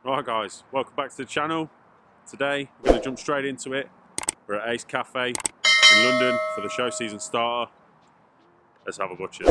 Right guys, welcome back to the channel. Today we're going to jump straight into it. We're at Ace Cafe in London for the show season starter. Let's have a butchers.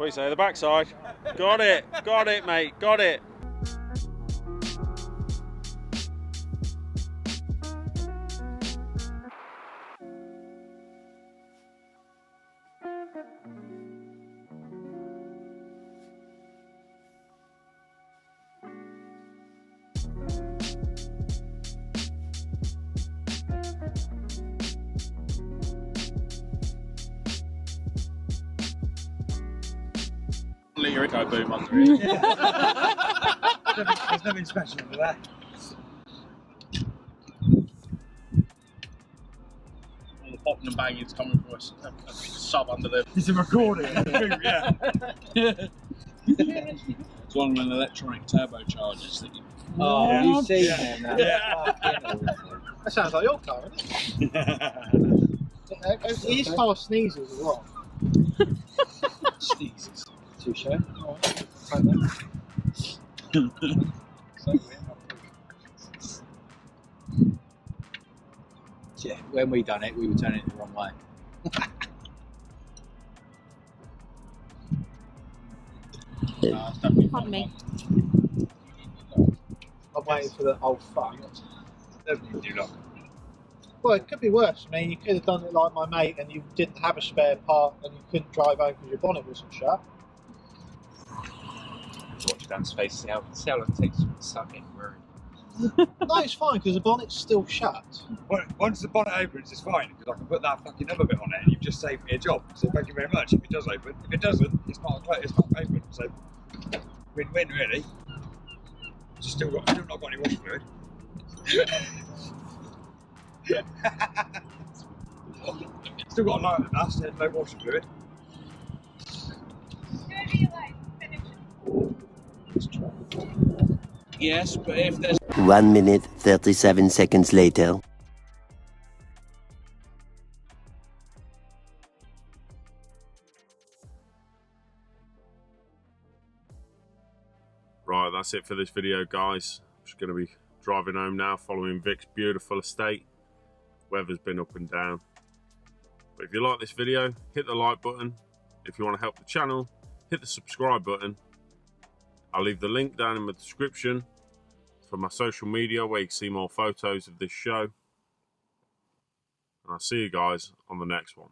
What do you say, the backside? Got it, mate, got it. Your eco boom under it. There's nothing special under that. All the popping and banging is coming from a sub under the. It's a recording. Yeah. It's one of them electronic turbochargers that you. Oh, Yeah. you see Yeah. them. Yeah. That sounds like your car, isn't it? His car sneezes as well. Sneezes. Touche. Yeah, when we done it, we were turning it the wrong way. Pardon me. I'm waiting for the old fuck. Definitely do not. Well, it could be worse. I mean, you could have done it like my mate and you didn't have a spare part and you couldn't drive home because your bonnet wasn't shut. Watch Dan's face, see how long it takes to suck in. No, it's fine because the bonnet's still shut. Once the bonnet opens, it's fine because I can put that fucking other bit on it, and you've just saved me a job. So thank you very much. If it does open, if it doesn't, it's not open. So win-win really. Still not got any wash fluid. Still got a light on the dust and no wash fluid. Yes, but if there's 1 minute, 37 seconds later. Right, that's it for this video, guys. I'm just going to be driving home now, following Vic's beautiful estate. Weather's been up and down. But if you like this video, hit the like button. If you want to help the channel, hit the subscribe button. I'll leave the link down in the description for my social media where you can see more photos of this show. And I'll see you guys on the next one.